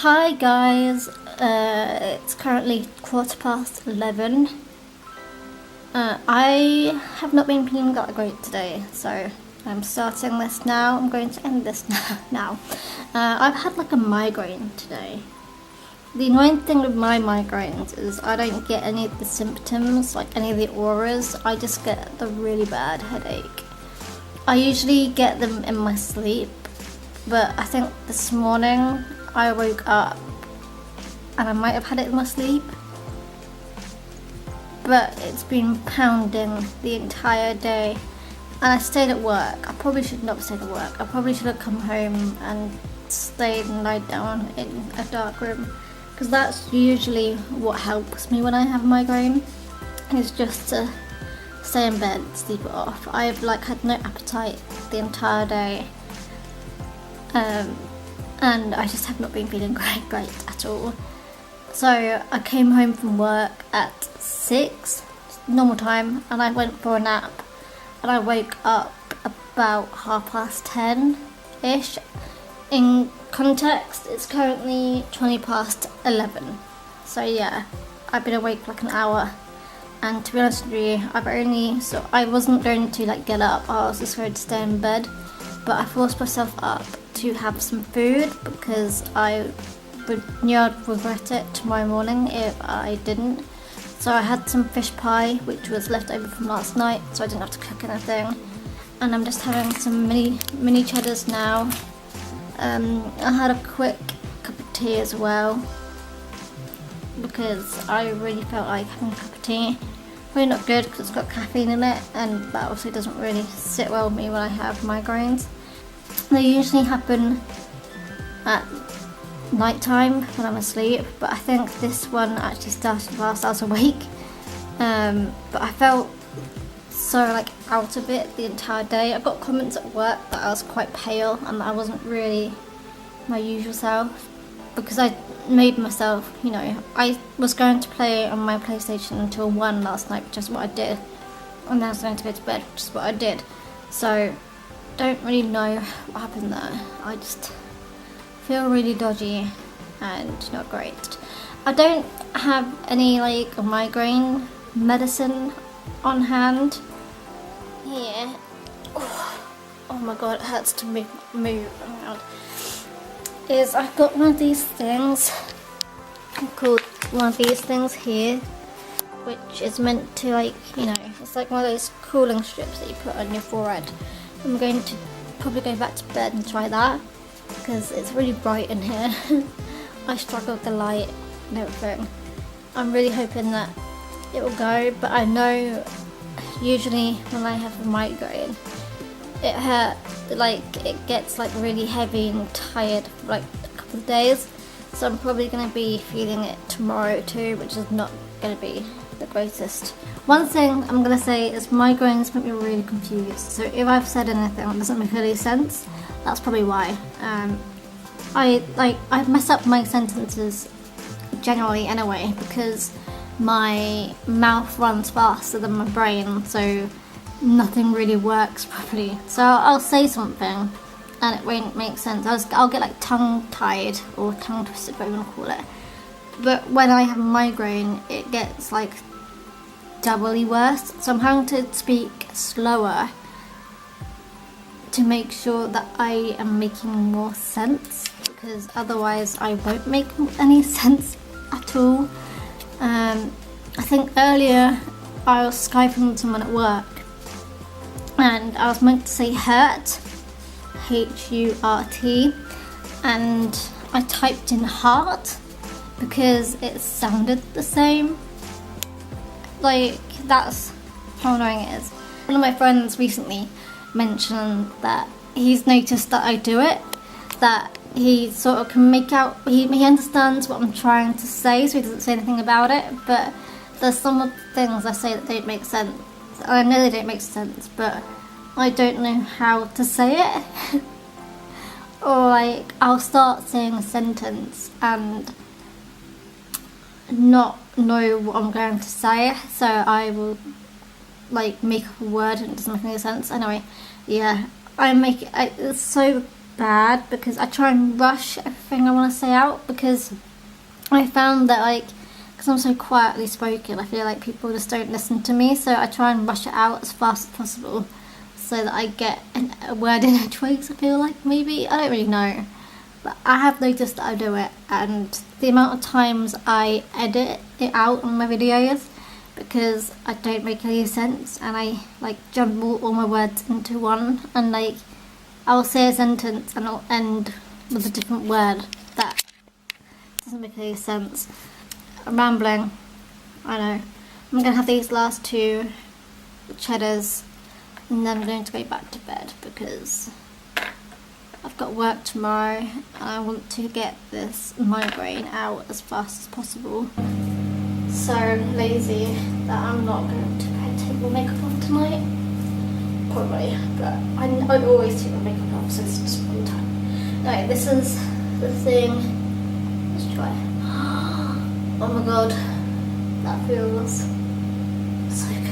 Hi guys, it's currently 11:15. I have not been feeling that great today, so I'm starting this now. I'm going to end this now. I've had like a migraine today. The annoying thing with my migraines is I don't get any of the symptoms, like any of the auras. I just get the really bad headache. I usually get them in my sleep, but I think this morning I woke up and I might have had it in my sleep, but it's been pounding the entire day. And I stayed at work. I probably should not have stayed at work. I probably should have come home and stayed and lied down in a dark room, because that's usually what helps me when I have a migraine, is just to stay in bed, sleep it off. I've had no appetite the entire day, and I just have not been feeling great at all. So I came home from work at 6, normal time, and I went for a nap, and I woke up about 10:30ish. In context, it's currently 11:20. So yeah, I've been awake for like an hour, and to be honest with you, I wasn't going to get up. I was just going to stay in bed, but I forced myself up to have some food because I knew I'd regret it tomorrow morning if I didn't. So I had some fish pie, which was left over from last night, so I didn't have to cook anything. And I'm just having some mini cheddars now. I had a quick cup of tea as well, because I really felt like having a cup of tea. Really not good because it's got caffeine in it, and that also doesn't really sit well with me when I have migraines. They usually happen at night time when I'm asleep, but I think this one actually started whilst I was awake. But I felt so out of it the entire day. I got comments at work that I was quite pale and that I wasn't really my usual self, because I made myself, I was going to play on my PlayStation until 1 last night, which is what I did, and then I was going to go to bed, which is what I did. So don't really know what happened there. I just feel really dodgy and not great. I don't have any migraine medicine on hand here. Oh my god, it hurts to move around. I've got one of these things called here, which is meant to it's like one of those cooling strips that you put on your forehead. I'm going to probably go back to bed and try that, because it's really bright in here. I struggle with the light and everything. I'm really hoping that it will go, but I know usually when I have a migraine, it gets really heavy and tired for a couple of days. So I'm probably going to be feeling it tomorrow too, which is not going to be the greatest. One thing I'm going to say is migraines make me really confused. So if I've said anything that doesn't make any sense, that's probably why. I mess up my sentences generally anyway, because my mouth runs faster than my brain, so nothing really works properly. So I'll say something and it won't make sense. I'll get tongue-tied or tongue-twisted, whatever you want to call it. But when I have a migraine, it gets doubly worse. So I'm having to speak slower to make sure that I am making more sense, because otherwise I won't make any sense at all. I think earlier I was Skyping with someone at work, and I was meant to say hurt, H-U-R-T, and I typed in heart because it sounded the same. That's how annoying it is. One of my friends recently mentioned that he's noticed that I do it, that he sort of can make out, he understands what I'm trying to say, so he doesn't say anything about it, but there's some of the things I say that don't make sense. I know they don't make sense, but I don't know how to say it. Or I'll start saying a sentence and not know what I'm going to say, so I will make up a word and it doesn't make any sense. Anyway, yeah, it's so bad because I try and rush everything I want to say out, because I found that, like, because I'm so quietly spoken, I feel like people just don't listen to me, so I try and rush it out as fast as possible so that I get a word in edgeways, I feel like, maybe. I don't really know. But I have noticed that I do it, and the amount of times I edit it out on my videos because I don't make any sense, and I like jumble all my words into one, and like I'll say a sentence and I'll end with a different word that doesn't make any sense. I'm rambling, I know. I'm gonna have these last 2 cheddars and then I'm going to go back to bed because I've got work tomorrow and I want to get this migraine out as fast as possible. So lazy that I'm not going to take my makeup off tonight. Probably, but I always take my makeup off, so it's just one time. Right, this is the thing. Let's try. Oh my god, that feels so good.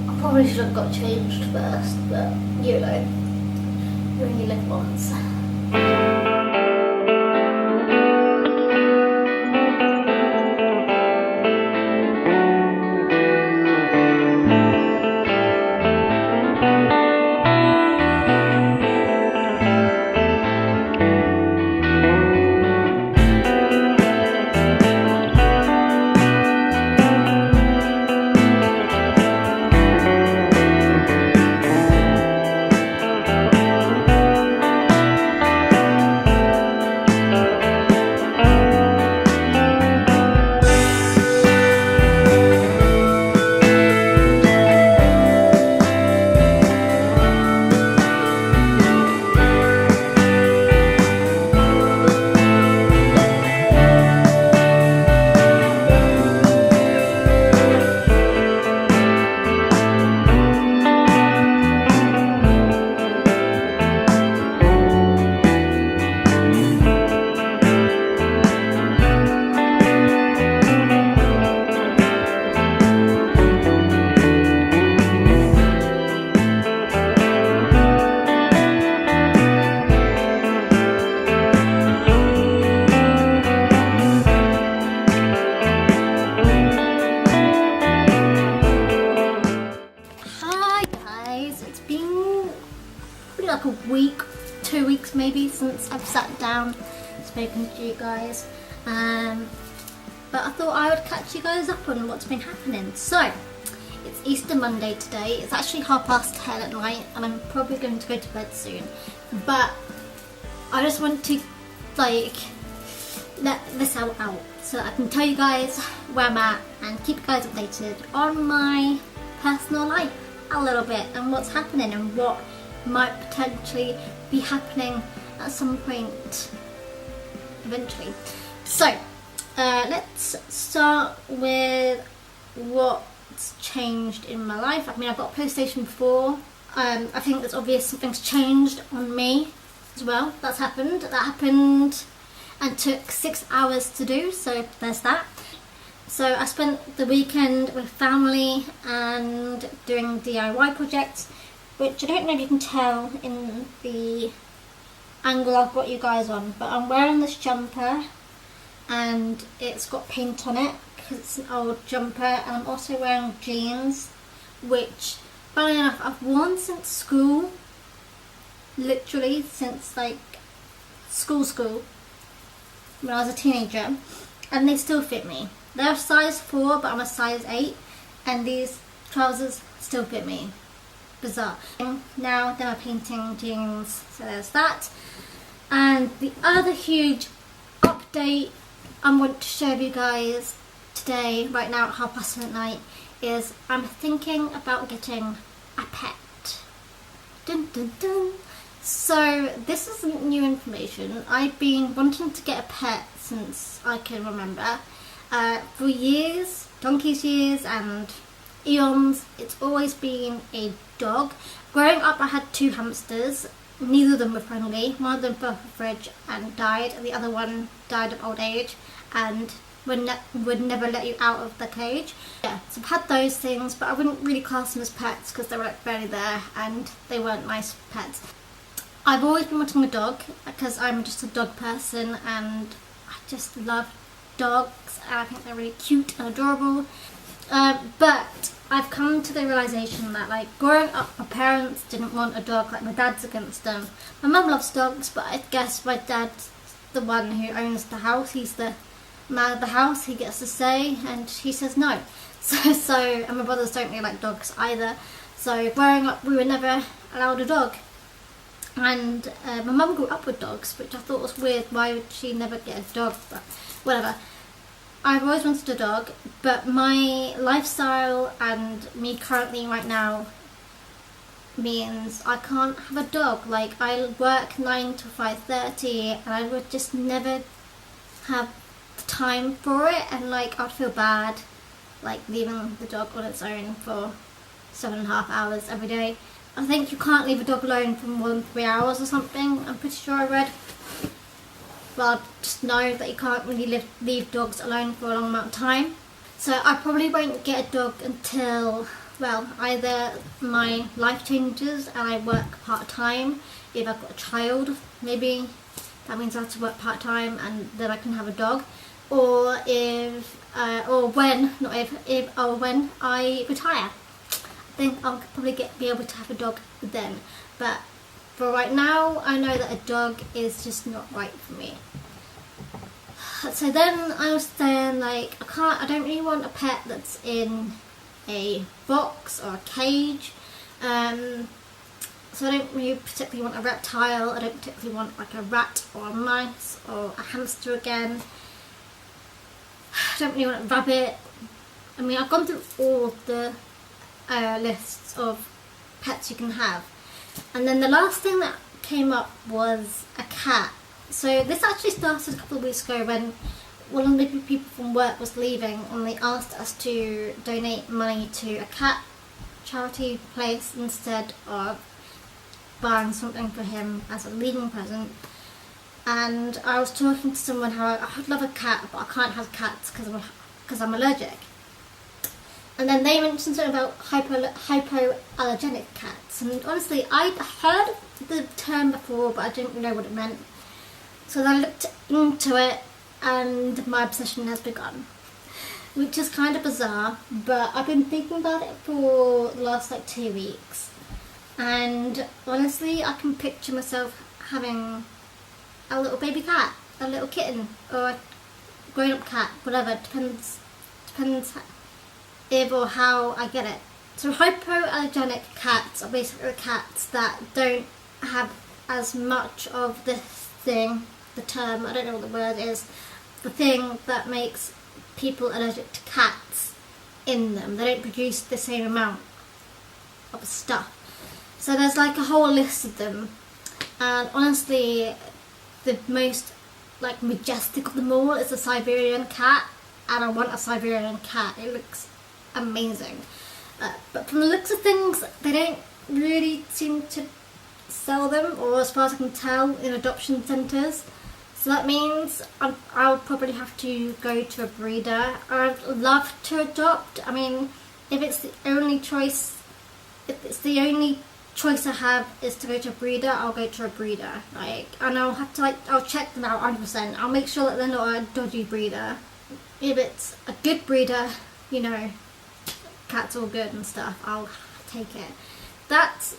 I probably should have got changed first, but you know, you only live once. Like a week, 2 weeks maybe since I've sat down spoken to you guys, but I thought I would catch you guys up on what's been happening. So it's Easter Monday today. It's actually 10:30 at night and I'm probably going to go to bed soon, but I just want to like let this out so that I can tell you guys where I'm at and keep you guys updated on my personal life a little bit and what's happening and what might potentially be happening at some point eventually. So let's start with what's changed in my life. I mean, I've got a PlayStation 4. I think it's obvious something's changed on me as well. That happened and took 6 hours to do, so there's that. So I spent the weekend with family and doing DIY projects, which I don't know if you can tell in the angle I've got you guys on, but I'm wearing this jumper and it's got paint on it because it's an old jumper, and I'm also wearing jeans, which funny enough I've worn since school, literally since like school when I was a teenager, and they still fit me. They're a size 4 but I'm a size 8 and these trousers still fit me. Bizarre. Now they're my painting jeans, so there's that. And the other huge update I want to show you guys today, right now at 10:30 at night, is I'm thinking about getting a pet. Dun dun dun. So this isn't new information. I've been wanting to get a pet since I can remember. For years, donkey's years and eons, it's always been a dog. Growing up I had 2 hamsters. Neither of them were friendly. One of them fell off the fridge and died, and the other one died of old age and would never let you out of the cage. Yeah, so I've had those things, but I wouldn't really class them as pets because they were like barely there and they weren't nice pets. I've always been wanting a dog because I'm just a dog person and I just love dogs and I think they're really cute and adorable. But I've come to the realisation that, like, growing up, my parents didn't want a dog. Like, my dad's against them. My mum loves dogs, but I guess my dad's the one who owns the house. He's the man of the house. He gets to say, and he says no. And my brothers don't really like dogs either. So growing up, we were never allowed a dog. And my mum grew up with dogs, which I thought was weird. Why would she never get a dog? But whatever. I've always wanted a dog, but my lifestyle and me currently right now means I can't have a dog. Like, I work 9 to 5:30 and I would just never have the time for it, and like I'd feel bad like leaving the dog on its own for 7.5 hours every day. I think you can't leave a dog alone for more than 3 hours or something, I'm pretty sure I read. Well, I just know that you can't really leave dogs alone for a long amount of time. So I probably won't get a dog until, well, either my life changes and I work part-time. If I've got a child, maybe that means I have to work part-time and then I can have a dog. Or when I retire. I think I'll probably be able to have a dog then. But for right now, I know that a dog is just not right for me. So then I was saying, like, I don't really want a pet that's in a box or a cage. So I don't really particularly want a reptile. I don't particularly want like a rat or a mouse or a hamster again. I don't really want a rabbit. I mean, I've gone through all the lists of pets you can have. And then the last thing that came up was a cat. So this actually started a couple of weeks ago when one of the people from work was leaving and they asked us to donate money to a cat charity place instead of buying something for him as a leaving present. And I was talking to someone how I would love a cat, but I can't have cats because I'm allergic. And then they mentioned something about hypoallergenic cats. And honestly, I'd heard the term before, but I didn't know what it meant. So then I looked into it, and my obsession has begun. Which is kind of bizarre, but I've been thinking about it for the last like 2 weeks. And honestly, I can picture myself having a little baby cat, a little kitten, or a grown-up cat, whatever. Depends if or how I get it. So hypoallergenic cats are basically cats that don't have as much of this thing, the term, I don't know what the word is, the thing that makes people allergic to cats in them. They don't produce the same amount of stuff. So there's like a whole list of them, and honestly the most like majestic of them all is a Siberian cat, and I want a Siberian cat. It looks amazing, but from the looks of things they don't really seem to sell them, or as far as I can tell, in adoption centres. So that means I'll probably have to go to a breeder. I'd love to adopt. I mean, if it's the only choice I have is to go to a breeder, I'll go to a breeder. Like, and I'll have to I'll check them out 100%. I'll make sure that they're not a dodgy breeder. If it's a good breeder, you know, cat's all good and stuff, I'll take it. That's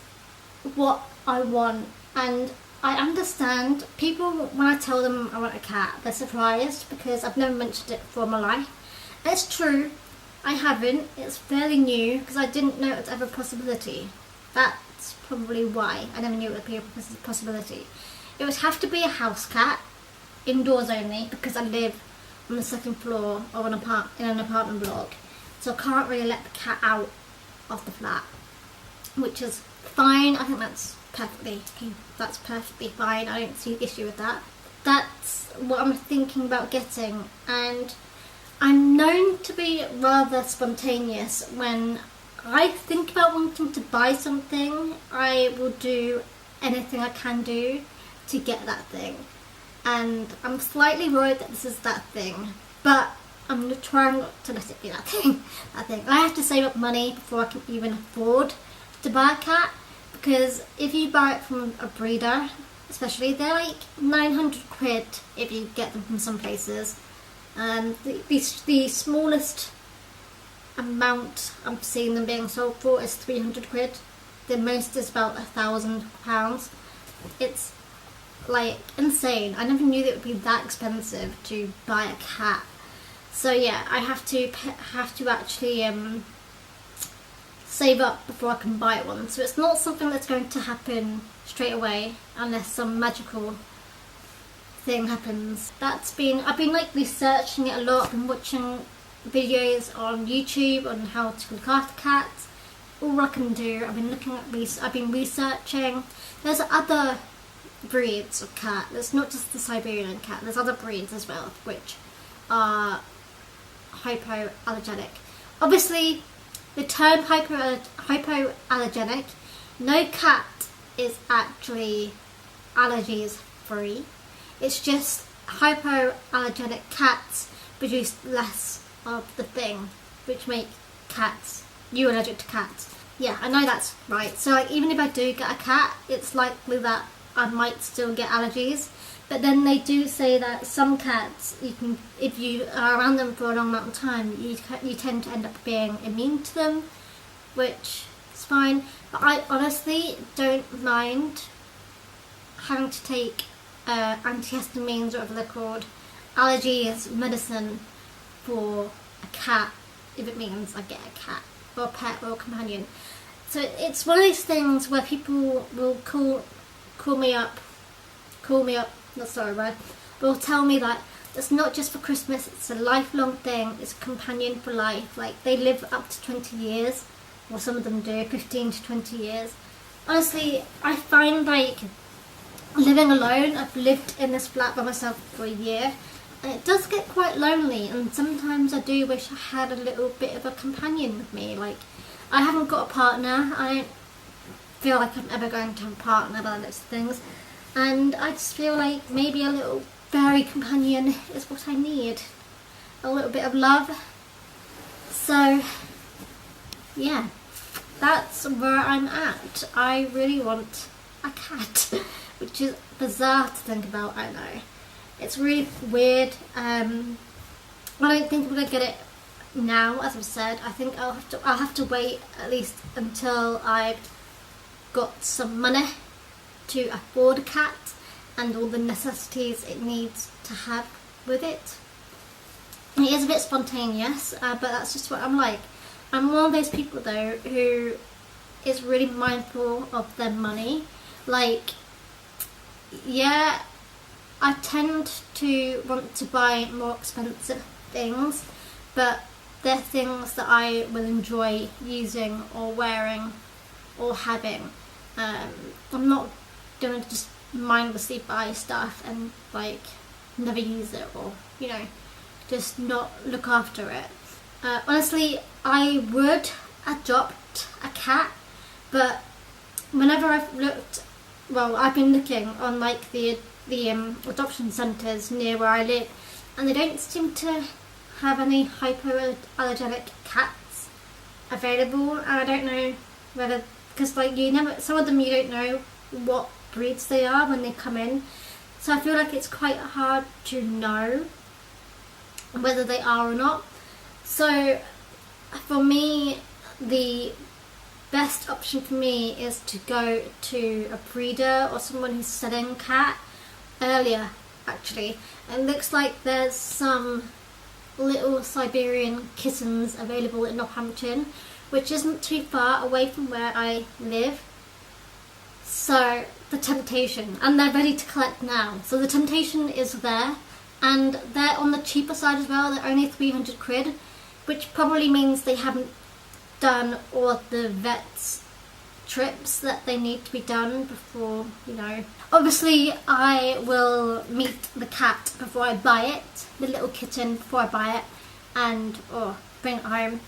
what I want, and I understand people when I tell them I want a cat, they're surprised because I've never mentioned it before in my life. And it's true, I haven't. It's fairly new because I didn't know it was ever a possibility. That's probably why I never knew it would be a possibility. It would have to be a house cat, indoors only, because I live on the second floor of in an apartment block, so I can't really let the cat out of the flat, which is fine. I think that's perfectly fine. I don't see the issue with that. That's what I'm thinking about getting, and I'm known to be rather spontaneous. When I think about wanting to buy something, I will do anything I can do to get that thing, and I'm slightly worried that this is that thing, but I'm trying not to let it be that thing. I have to save up money before I can even afford to buy a cat, because if you buy it from a breeder, especially, they're like 900 quid if you get them from some places. The smallest amount I'm seeing them being sold for is 300 quid. The most is about £1,000. It's like insane. I never knew that it would be that expensive to buy a cat. So yeah, I have to actually save up before I can buy one. So it's not something that's going to happen straight away unless some magical thing happens. I've been like researching it a lot. I've been watching videos on YouTube on how to look after cats. All I can do, I've been researching. There's other breeds of cat. There's not just the Siberian cat. There's other breeds as well, which are hypoallergenic. Obviously, the term hypoallergenic, no cat is actually allergies free. It's just hypoallergenic cats produce less of the thing, which make you allergic to cats. Yeah, I know that's right. So like, even if I do get a cat, it's likely that I might still get allergies. But then they do say that some cats, if you are around them for a long amount of time, you tend to end up being immune to them, which is fine. But I honestly don't mind having to take antihistamines, or whatever they're called, allergies medicine for a cat, if it means I get a cat or a pet or a companion. So it's one of those things where people will call me up, that's the right word, will tell me that it's not just for Christmas, it's a lifelong thing, it's a companion for life. Like, they live up to 20 years, or some of them do, 15 to 20 years. Honestly, I find like living alone, I've lived in this flat by myself for a year, and it does get quite lonely, and sometimes I do wish I had a little bit of a companion with me. Like, I haven't got a partner, I don't feel like I'm ever going to have a partner by those things, and I just feel like maybe a little furry companion is what I need. A little bit of love. So, yeah, that's where I'm at. I really want a cat, which is bizarre to think about, I know. It's really weird. I don't think I'm gonna get it now, as I've said. I think I'll have to wait at least until I've got some money to afford a cat and all the necessities it needs to have with it. It is a bit spontaneous, but that's just what I'm like. I'm one of those people though who is really mindful of their money. Like, yeah, I tend to want to buy more expensive things, but they're things that I will enjoy using or wearing or having. I'm not going to just mindlessly buy stuff and like never use it, or just not look after it. Honestly, I would adopt a cat, but whenever I've been looking on like the adoption centres near where I live, and they don't seem to have any hypoallergenic cats available. And I don't know whether, because like some of them you don't know what breeds they are when they come in, so I feel like it's quite hard to know whether they are or not. So for me, the best option for me is to go to a breeder or someone who's selling a cat earlier, actually. It looks like there's some little Siberian kittens available in Northampton, which isn't too far away from where I live. So the temptation, and they're ready to collect now, so the temptation is there, and they're on the cheaper side as well. They're only 300 quid, which probably means they haven't done all of the vet's trips that they need to be done before, Obviously, I will meet the cat before I buy it, the little kitten before I buy it, and bring it home,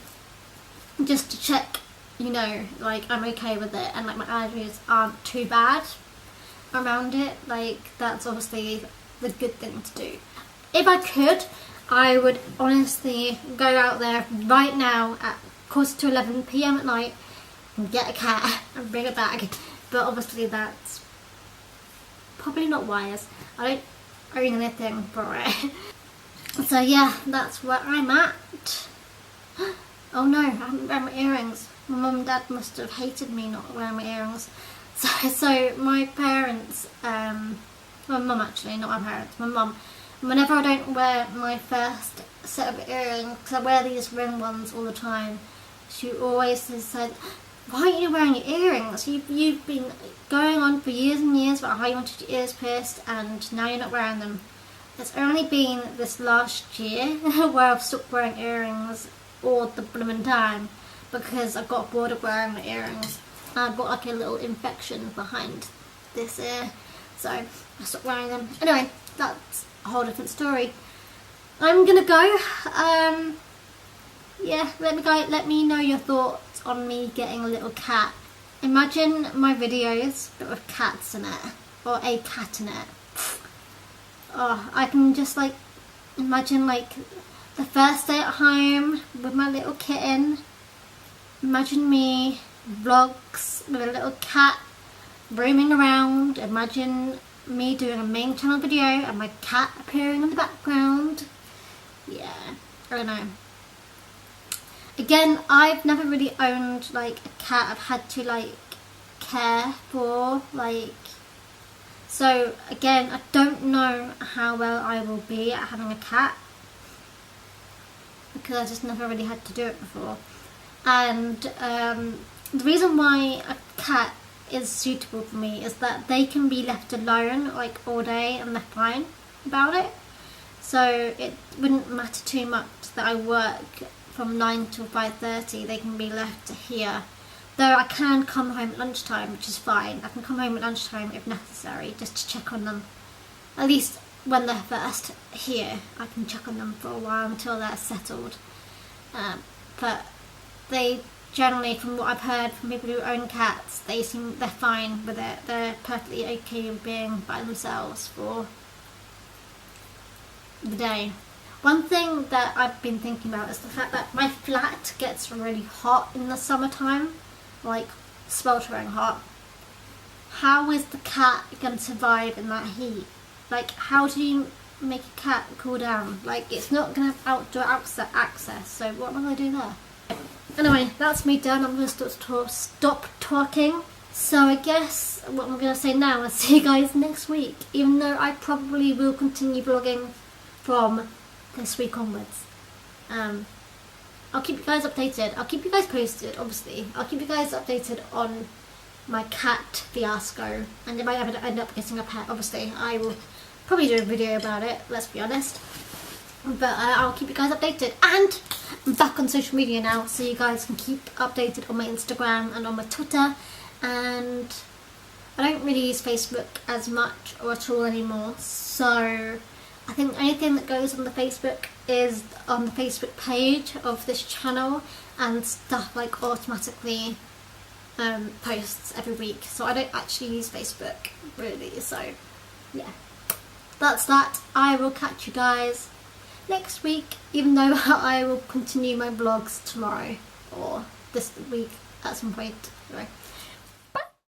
just to check, like I'm okay with it, and like my allergies aren't too bad around it. Like, that's obviously the good thing to do. If I could, I would honestly go out there right now at 11:15 p.m. at night and get a cat and bring it back, but obviously that's probably not wise. I don't own anything for it. So yeah, that's where I'm at. Oh no, I haven't wearing my earrings. My mum and dad must have hated me not wearing my earrings. So my parents, my mum actually, not my parents, my mum, whenever I don't wear my first set of earrings, because I wear these ring ones all the time, she always has said, why aren't you wearing your earrings? You've been going on for years and years about how you wanted your ears pierced, and now you're not wearing them. It's only been this last year where I've stopped wearing earrings all the blooming time, because I got bored of wearing my earrings. I got like a little infection behind this ear, so I stopped wearing them. Anyway, that's a whole different story. I'm gonna go. Yeah, let me know your thoughts on me getting a little cat. Imagine my videos but with cats in it, or a cat in it. Oh, I can just like imagine like the first day at home with my little kitten. Imagine me vlogs with a little cat roaming around. Imagine me doing a main channel video and my cat appearing in the background. Yeah, I don't know. Again, I've never really owned like a cat I've had to like care for, like, so again, I don't know how well I will be at having a cat, because I just never really had to do it before. And the reason why a cat is suitable for me is that they can be left alone like all day and they're fine about it. So it wouldn't matter too much that I work from 9 till 5:30, they can be left here. Though I can come home at lunchtime, which is fine. I can come home at lunchtime if necessary, just to check on them. At least when they're first here, I can check on them for a while until they're settled. But they generally, from what I've heard from people who own cats, they're fine with it. They're perfectly okay with being by themselves for the day. One thing that I've been thinking about is the fact that my flat gets really hot in the summertime, like sweltering hot. How is the cat going to survive in that heat? Like, how do you make a cat cool down? Like, it's not going to have outdoor access, so what am I going to do there? Anyway, that's me done. I'm going to stop talking. So I guess what I'm going to say now is see you guys next week, even though I probably will continue vlogging from this week onwards. I'll keep you guys updated. I'll keep you guys posted, obviously. I'll keep you guys updated on my cat fiasco, and if I ever end up getting a pet, obviously I will probably do a video about it, let's be honest. But I'll keep you guys updated, and I'm back on social media now, so you guys can keep updated on my Instagram and on my Twitter. And I don't really use Facebook as much or at all anymore, so I think anything that goes on the Facebook is on the Facebook page of this channel, and stuff like automatically posts every week. So I don't actually use Facebook really, so yeah, that's that. I will catch you guys next week, even though I will continue my vlogs tomorrow or this week at some point. Anyway.